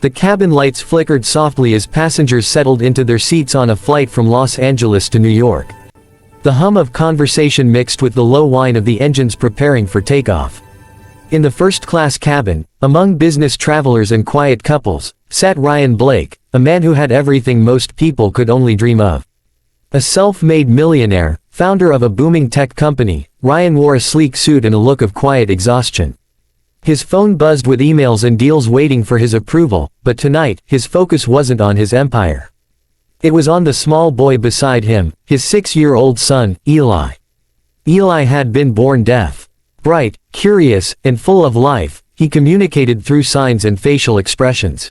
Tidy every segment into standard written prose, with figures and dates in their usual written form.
The cabin lights flickered softly as passengers settled into their seats on a flight from Los Angeles to New York. The hum of conversation mixed with the low whine of the engines preparing for takeoff. In the first-class cabin, among business travelers and quiet couples, sat Ryan Blake, a man who had everything most people could only dream of. A self-made millionaire, founder of a booming tech company, Ryan wore a sleek suit and a look of quiet exhaustion. His phone buzzed with emails and deals waiting for his approval, but tonight, his focus wasn't on his empire. It was on the small boy beside him, his 6-year-old son, Eli. Eli had been born deaf. Bright, curious, and full of life, he communicated through signs and facial expressions.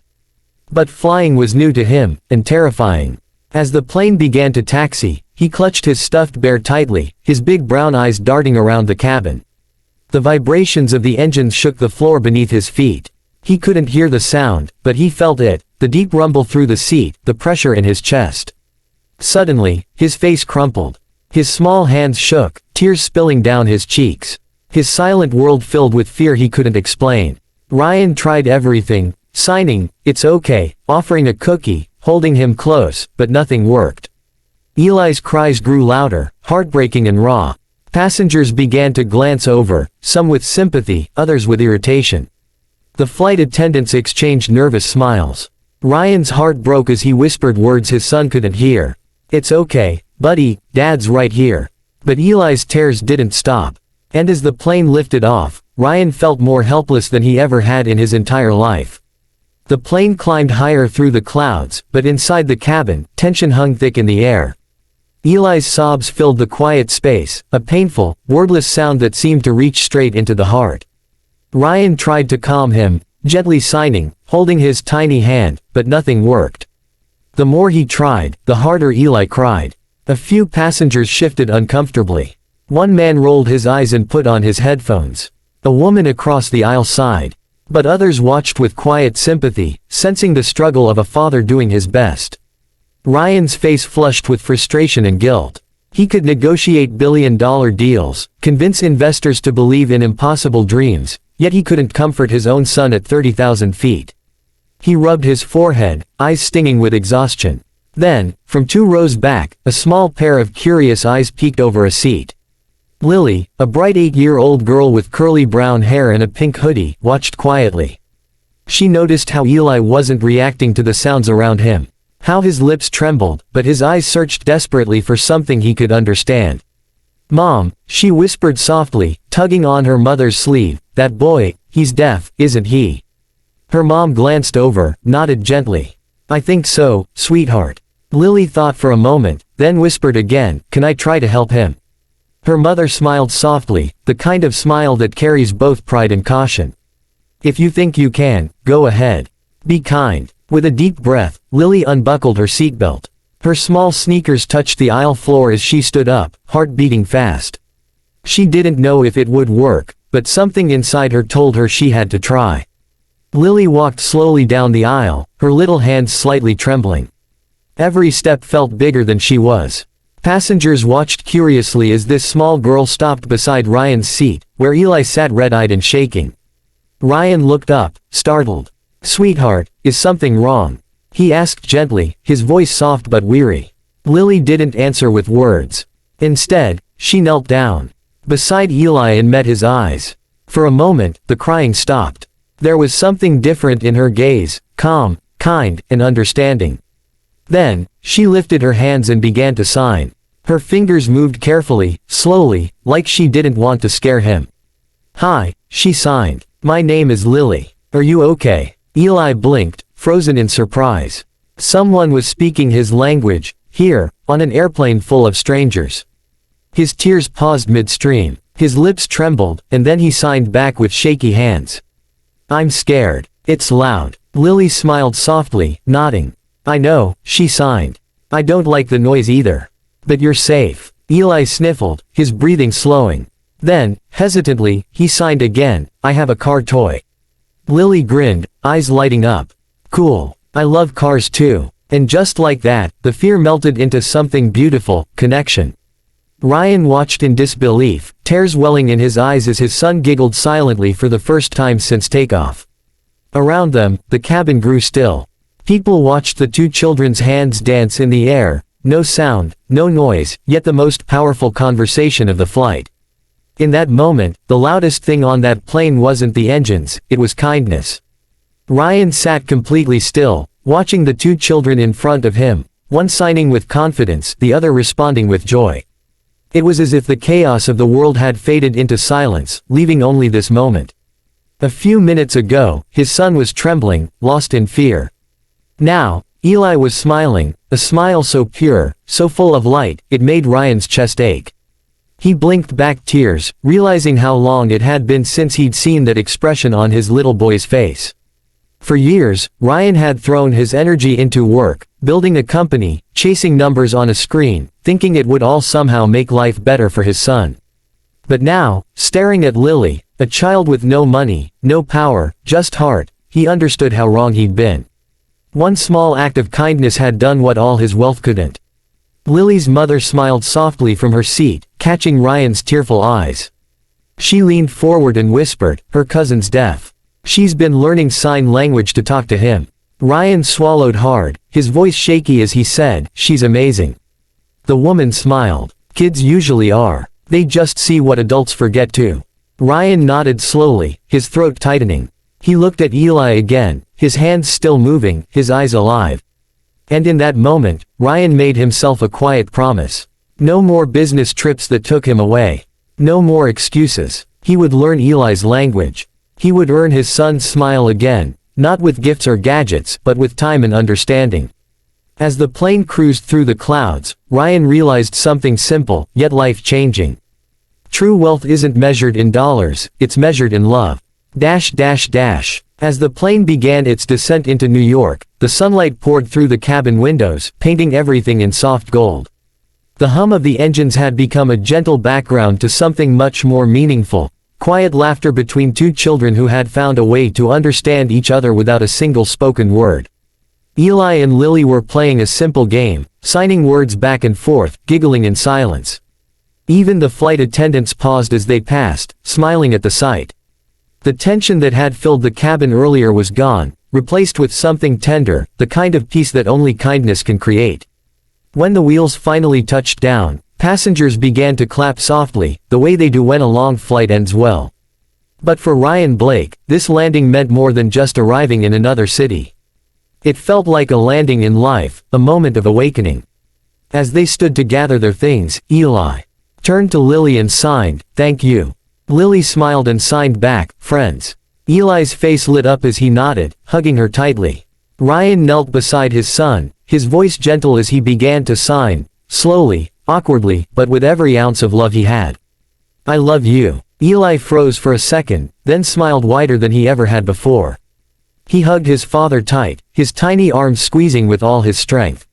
But flying was new to him, and terrifying. As the plane began to taxi, he clutched his stuffed bear tightly, his big brown eyes darting around the cabin. The vibrations of the engines shook the floor beneath his feet. He couldn't hear the sound, but he felt it, the deep rumble through the seat, the pressure in his chest. Suddenly, his face crumpled. His small hands shook, tears spilling down his cheeks. His silent world filled with fear he couldn't explain. Ryan tried everything, signing, "It's okay," offering a cookie, holding him close, but nothing worked. Eli's cries grew louder, heartbreaking and raw. Passengers began to glance over, some with sympathy, others with irritation. The flight attendants exchanged nervous smiles. Ryan's heart broke as he whispered words his son couldn't hear. "It's okay, buddy, Dad's right here." But Eli's tears didn't stop. And as the plane lifted off, Ryan felt more helpless than he ever had in his entire life. The plane climbed higher through the clouds, but inside the cabin, tension hung thick in the air. Eli's sobs filled the quiet space, a painful, wordless sound that seemed to reach straight into the heart. Ryan tried to calm him, gently signing, holding his tiny hand, but nothing worked. The more he tried, the harder Eli cried. A few passengers shifted uncomfortably. One man rolled his eyes and put on his headphones. A woman across the aisle sighed. But others watched with quiet sympathy, sensing the struggle of a father doing his best. Ryan's face flushed with frustration and guilt. He could negotiate billion-dollar deals, convince investors to believe in impossible dreams, yet he couldn't comfort his own son at 30,000 feet. He rubbed his forehead, eyes stinging with exhaustion. Then, from 2 rows back, a small pair of curious eyes peeked over a seat. Lily, a bright 8-year-old girl with curly brown hair and a pink hoodie, watched quietly. She noticed how Eli wasn't reacting to the sounds around him. How his lips trembled, but his eyes searched desperately for something he could understand. "Mom," she whispered softly, tugging on her mother's sleeve, "that boy, he's deaf, isn't he?" Her mom glanced over, nodded gently. "I think so, sweetheart." Lily thought for a moment, then whispered again, "Can I try to help him?" Her mother smiled softly, the kind of smile that carries both pride and caution. "If you think you can, go ahead. Be kind." With a deep breath, Lily unbuckled her seatbelt. Her small sneakers touched the aisle floor as she stood up, heart beating fast. She didn't know if it would work, but something inside her told her she had to try. Lily walked slowly down the aisle, her little hands slightly trembling. Every step felt bigger than she was. Passengers watched curiously as this small girl stopped beside Ryan's seat, where Eli sat red-eyed and shaking. Ryan looked up, startled. "Sweetheart, is something wrong?" he asked gently, his voice soft but weary. Lily didn't answer with words. Instead, she knelt down beside Eli and met his eyes. For a moment, the crying stopped. There was something different in her gaze, calm, kind, and understanding. Then, she lifted her hands and began to sign. Her fingers moved carefully, slowly, like she didn't want to scare him. "Hi," she signed. "My name is Lily. Are you okay?" Eli blinked, frozen in surprise. Someone was speaking his language, here, on an airplane full of strangers. His tears paused midstream. His lips trembled, and then he signed back with shaky hands. "I'm scared. It's loud." Lily smiled softly, nodding. "I know," she signed. "I don't like the noise either. But you're safe." Eli sniffled, his breathing slowing. Then, hesitantly, he signed again, "I have a car toy." Lily grinned, eyes lighting up. "Cool. I love cars too." And just like that, the fear melted into something beautiful, connection. Ryan watched in disbelief, tears welling in his eyes as his son giggled silently for the first time since takeoff. Around them, the cabin grew still. People watched the two children's hands dance in the air, no sound, no noise, yet the most powerful conversation of the flight. In that moment, the loudest thing on that plane wasn't the engines, it was kindness. Ryan sat completely still, watching the two children in front of him, one signing with confidence, the other responding with joy. It was as if the chaos of the world had faded into silence, leaving only this moment. A few minutes ago, his son was trembling, lost in fear. Now, Eli was smiling, a smile so pure, so full of light, it made Ryan's chest ache. He blinked back tears, realizing how long it had been since he'd seen that expression on his little boy's face. For years, Ryan had thrown his energy into work, building a company, chasing numbers on a screen, thinking it would all somehow make life better for his son. But now, staring at Lily, a child with no money, no power, just heart, he understood how wrong he'd been. One small act of kindness had done what all his wealth couldn't. Lily's mother smiled softly from her seat, catching Ryan's tearful eyes. She leaned forward and whispered, "Her cousin's deaf. She's been learning sign language to talk to him." Ryan swallowed hard, his voice shaky as he said, "She's amazing." The woman smiled. "Kids usually are. They just see what adults forget too." Ryan nodded slowly, his throat tightening. He looked at Eli again, his hands still moving, his eyes alive. And in that moment, Ryan made himself a quiet promise. No more business trips that took him away. No more excuses. He would learn Eli's language. He would earn his son's smile again, not with gifts or gadgets, but with time and understanding. As the plane cruised through the clouds, Ryan realized something simple, yet life-changing. True wealth isn't measured in dollars, it's measured in love. As the plane began its descent into New York, the sunlight poured through the cabin windows, painting everything in soft gold. The hum of the engines had become a gentle background to something much more meaningful, quiet laughter between two children who had found a way to understand each other without a single spoken word. Eli and Lily were playing a simple game, signing words back and forth, giggling in silence. Even the flight attendants paused as they passed, smiling at the sight. The tension that had filled the cabin earlier was gone, replaced with something tender, the kind of peace that only kindness can create. When the wheels finally touched down, passengers began to clap softly, the way they do when a long flight ends well. But for Ryan Blake, this landing meant more than just arriving in another city. It felt like a landing in life, a moment of awakening. As they stood to gather their things, Eli turned to Lily and signed, "Thank you." Lily smiled and signed back, "Friends." Eli's face lit up as he nodded, hugging her tightly. Ryan knelt beside his son, his voice gentle as he began to sign, slowly, awkwardly, but with every ounce of love he had. "I love you." Eli froze for a second, then smiled wider than he ever had before. He hugged his father tight, his tiny arms squeezing with all his strength.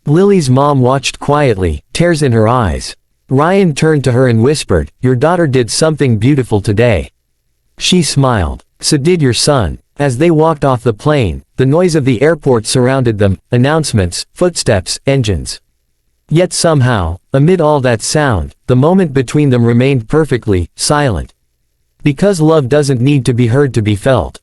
Lily's mom watched quietly, tears in her eyes. Ryan turned to her and whispered, "Your daughter did something beautiful today." She smiled. "So did your son." As they walked off the plane, the noise of the airport surrounded them, announcements, footsteps, engines. Yet somehow, amid all that sound, the moment between them remained perfectly silent. Because love doesn't need to be heard to be felt.